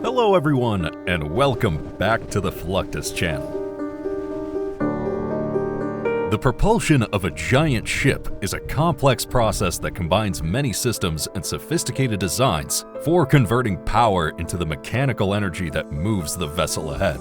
Hello everyone, and welcome back to the Fluctus Channel. The propulsion of a giant ship is a complex process that combines many systems and sophisticated designs for converting power into the mechanical energy that moves the vessel ahead.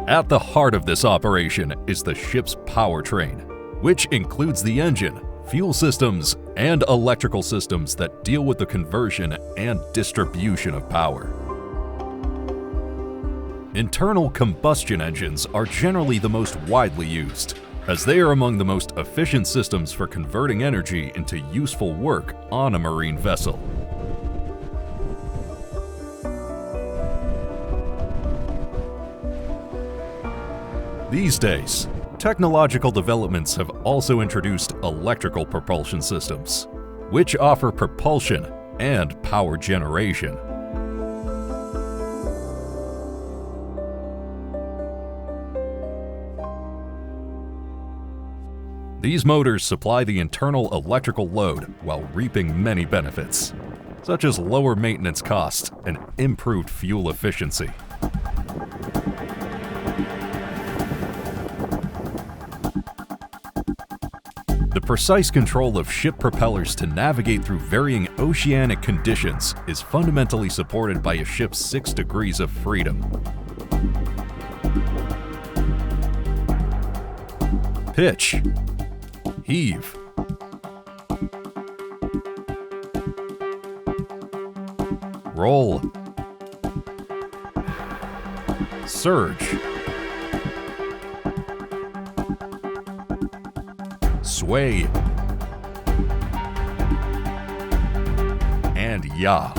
At the heart of this operation is the ship's powertrain, which includes the engine, fuel systems, and electrical systems that deal with the conversion and distribution of power. Internal combustion engines are generally the most widely used, as they are among the most efficient systems for converting energy into useful work on a marine vessel. These days, technological developments have also introduced electrical propulsion systems, which offer propulsion and power generation. These motors supply the internal electrical load while reaping many benefits, such as lower maintenance costs and improved fuel efficiency. The precise control of ship propellers to navigate through varying oceanic conditions is fundamentally supported by a ship's 6 degrees of freedom. Pitch, heave, roll, surge, sway, and yaw.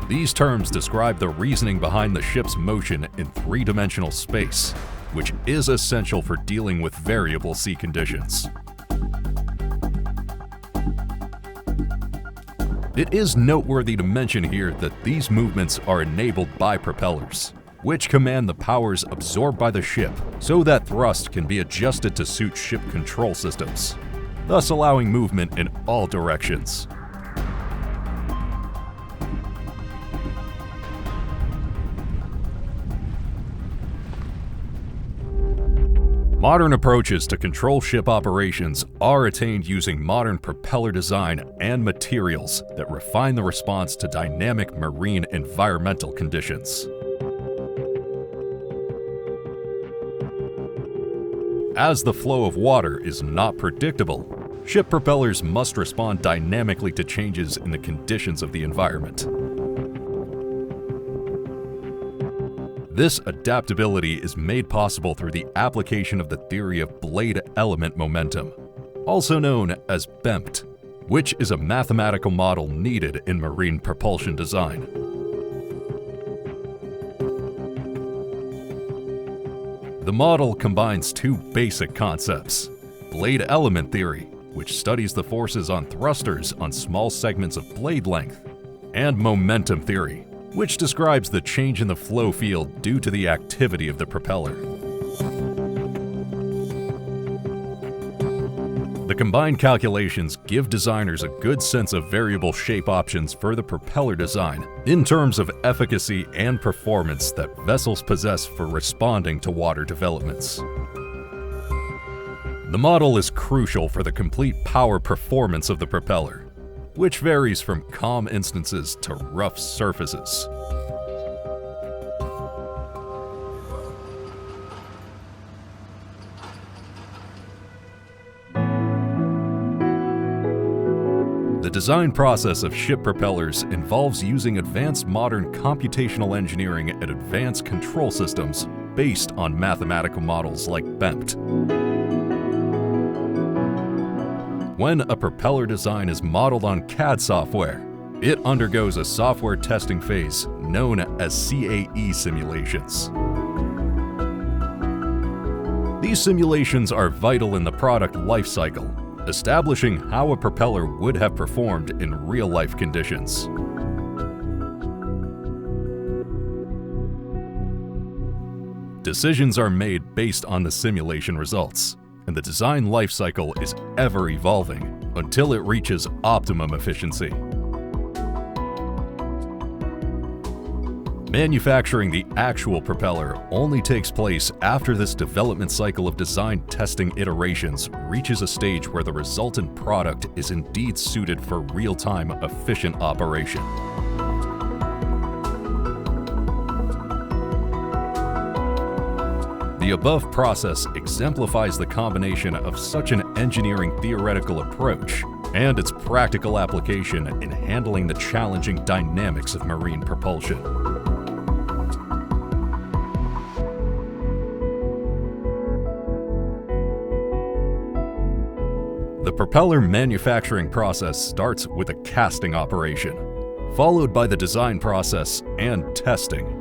These terms describe the reasoning behind the ship's motion in three-dimensional space, which is essential for dealing with variable sea conditions. It is noteworthy to mention here that these movements are enabled by propellers, which command the powers absorbed by the ship so that thrust can be adjusted to suit ship control systems, thus allowing movement in all directions. Modern approaches to control ship operations are attained using modern propeller design and materials that refine the response to dynamic marine environmental conditions. As the flow of water is not predictable, ship propellers must respond dynamically to changes in the conditions of the environment. This adaptability is made possible through the application of the theory of blade element momentum, also known as BEMT, which is a mathematical model needed in marine propulsion design. The model combines two basic concepts: blade element theory, which studies the forces on thrusters on small segments of blade length, and momentum theory, which describes the change in the flow field due to the activity of the propeller. The combined calculations give designers a good sense of variable shape options for the propeller design in terms of efficacy and performance that vessels possess for responding to water developments. The model is crucial for the complete power performance of the propeller, which varies from calm instances to rough surfaces. The design process of ship propellers involves using advanced modern computational engineering and advanced control systems based on mathematical models like BEMT. When a propeller design is modeled on CAD software, it undergoes a software testing phase known as CAE simulations. These simulations are vital in the product life cycle, establishing how a propeller would have performed in real-life conditions. Decisions are made based on the simulation results, and the design life cycle is ever evolving until it reaches optimum efficiency. Manufacturing the actual propeller only takes place after this development cycle of design testing iterations reaches a stage where the resultant product is indeed suited for real-time, efficient operation. The above process exemplifies the combination of such an engineering theoretical approach and its practical application in handling the challenging dynamics of marine propulsion. The propeller manufacturing process starts with a casting operation, followed by the design process and testing.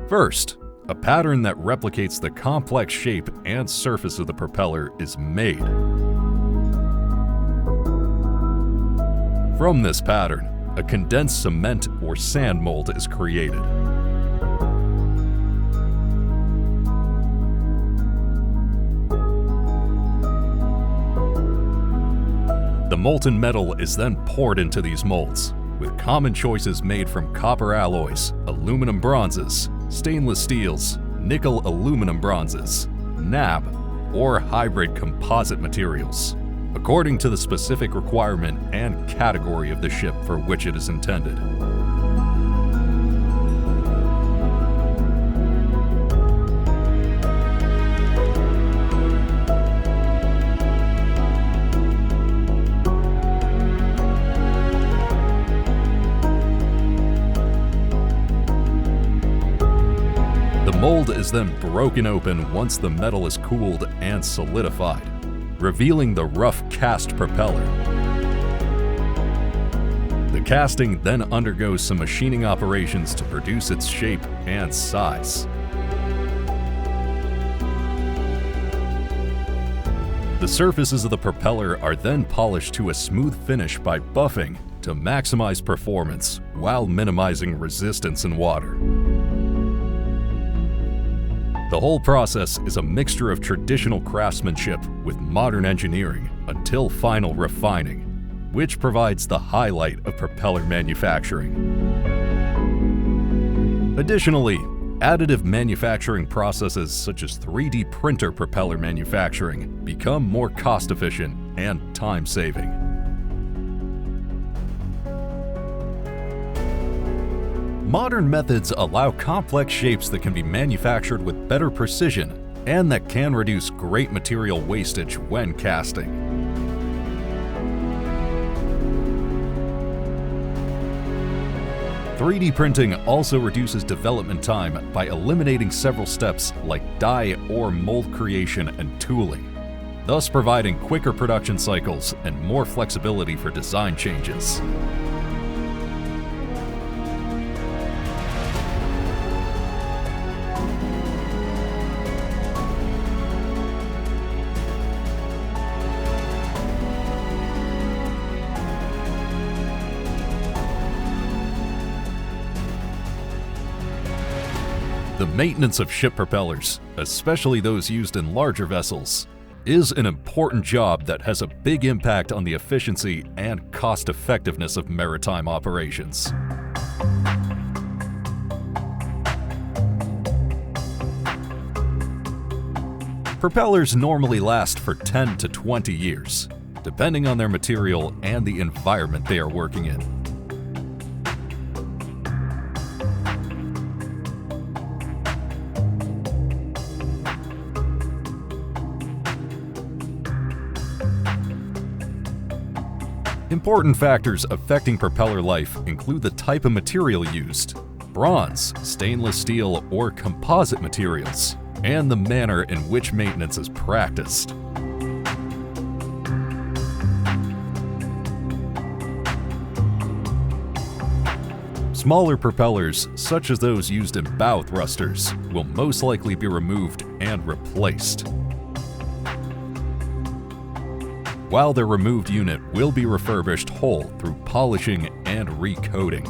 First, a pattern that replicates the complex shape and surface of the propeller is made. From this pattern, a condensed cement or sand mold is created. The molten metal is then poured into these molds, with common choices made from copper alloys, aluminum bronzes, stainless steels, nickel aluminum bronzes, NAB, or hybrid composite materials, according to the specific requirement and category of the ship for which it is intended. The mold is then broken open once the metal is cooled and solidified, revealing the rough cast propeller. The casting then undergoes some machining operations to produce its shape and size. The surfaces of the propeller are then polished to a smooth finish by buffing to maximize performance while minimizing resistance in water. The whole process is a mixture of traditional craftsmanship with modern engineering until final refining, which provides the highlight of propeller manufacturing. Additionally, additive manufacturing processes such as 3D printer propeller manufacturing become more cost-efficient and time-saving. Modern methods allow complex shapes that can be manufactured with better precision and that can reduce great material wastage when casting. "3D printing also reduces development time by eliminating several steps like die or mold creation and tooling, thus providing quicker production cycles and more flexibility for design changes. The maintenance of ship propellers, especially those used in larger vessels, is an important job that has a big impact on the efficiency and cost-effectiveness of maritime operations. Propellers normally last for 10 to 20 years, depending on their material and the environment they are working in. Important factors affecting propeller life include the type of material used, bronze, stainless steel, or composite materials, and the manner in which maintenance is practiced. Smaller propellers, such as those used in bow thrusters, will most likely be removed and replaced, while their removed unit will be refurbished whole through polishing and recoating.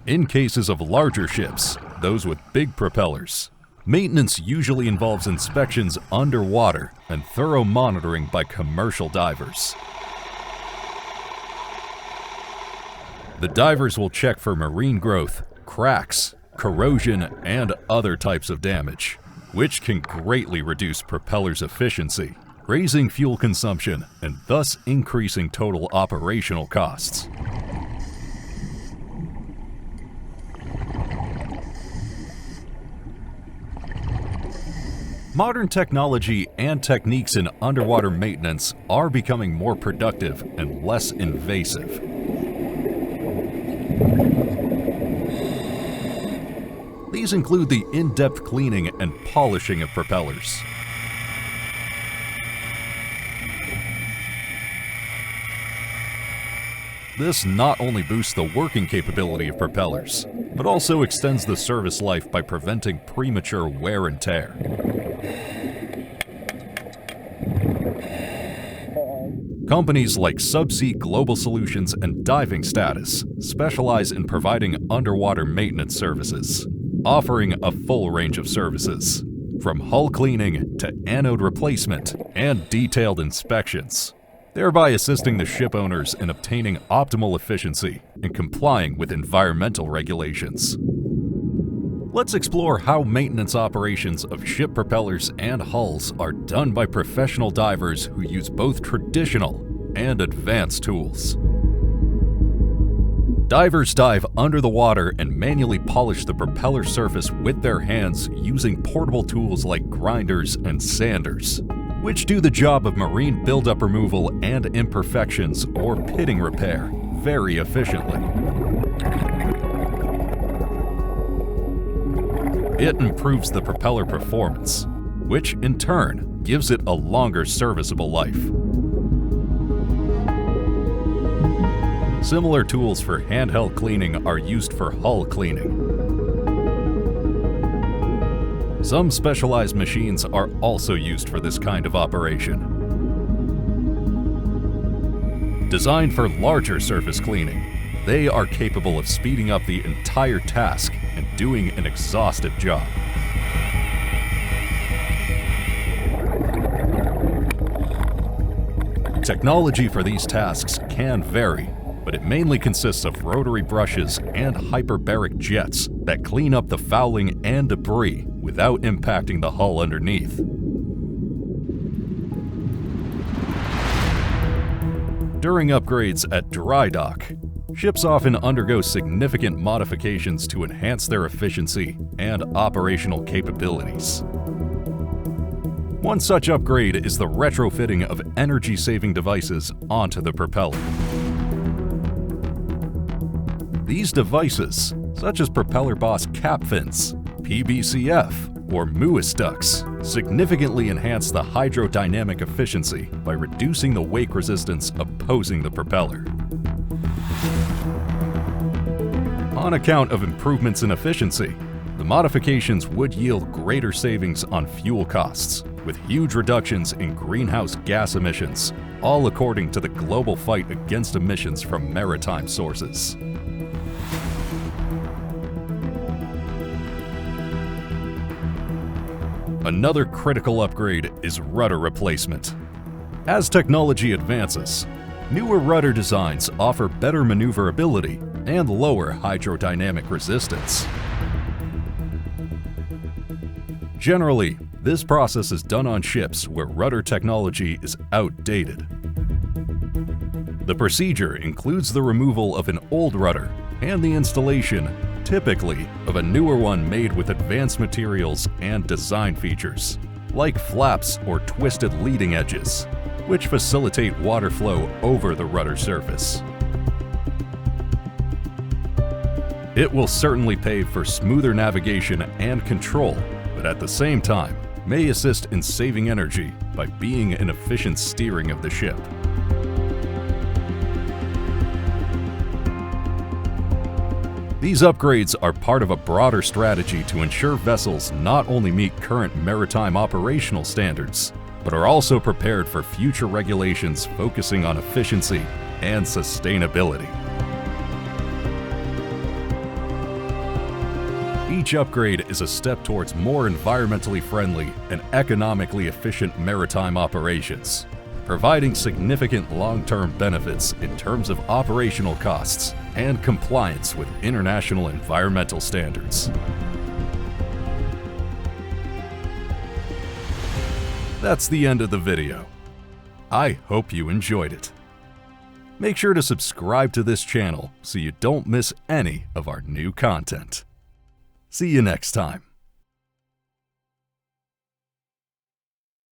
In cases of larger ships, those with big propellers, maintenance usually involves inspections underwater and thorough monitoring by commercial divers. The divers will check for marine growth, cracks, corrosion, and other types of damage, which can greatly reduce propellers' efficiency, raising fuel consumption and thus increasing total operational costs. Modern technology and techniques in underwater maintenance are becoming more productive and less invasive. These include the in-depth cleaning and polishing of propellers, this not only boosts the working capability of propellers, but also extends the service life by preventing premature wear and tear. Companies like Subsea Global Solutions and Diving Status specialize in providing underwater maintenance services, offering a full range of services, from hull cleaning to anode replacement and detailed inspections, thereby assisting the ship owners in obtaining optimal efficiency and complying with environmental regulations. Let's explore how maintenance operations of ship propellers and hulls are done by professional divers who use both traditional and advanced tools. Divers dive under the water and manually polish the propeller surface with their hands using portable tools like grinders and sanders, which do the job of marine buildup removal and imperfections or pitting repair very efficiently. It improves the propeller performance, which in turn gives it a longer serviceable life. Similar tools for handheld cleaning are used for hull cleaning. Some specialized machines are also used for this kind of operation. Designed for larger surface cleaning, they are capable of speeding up the entire task and doing an exhaustive job. Technology for these tasks can vary, but it mainly consists of rotary brushes and hyperbaric jets that clean up the fouling and debris without impacting the hull underneath. During upgrades at dry dock, ships often undergo significant modifications to enhance their efficiency and operational capabilities. One such upgrade is the retrofitting of energy-saving devices onto the propeller. These devices, such as Propeller Boss cap fins, PBCF, or MUIS ducts, significantly enhance the hydrodynamic efficiency by reducing the wake resistance opposing the propeller. On account of improvements in efficiency, the modifications would yield greater savings on fuel costs, with huge reductions in greenhouse gas emissions, all according to the global fight against emissions from maritime sources. Another critical upgrade is rudder replacement. As technology advances, newer rudder designs offer better maneuverability and lower hydrodynamic resistance. Generally, this process is done on ships where rudder technology is outdated. The procedure includes the removal of an old rudder and the installation, typically, of a newer one made with advanced materials and design features, like flaps or twisted leading edges, which facilitate water flow over the rudder surface. It will certainly pave for smoother navigation and control, but at the same time, may assist in saving energy by being an efficient steering of the ship. These upgrades are part of a broader strategy to ensure vessels not only meet current maritime operational standards, but are also prepared for future regulations focusing on efficiency and sustainability. Each upgrade is a step towards more environmentally friendly and economically efficient maritime operations, providing significant long-term benefits in terms of operational costs and compliance with international environmental standards. That's the end of the video. I hope you enjoyed it. Make sure to subscribe to this channel so you don't miss any of our new content. See you next time.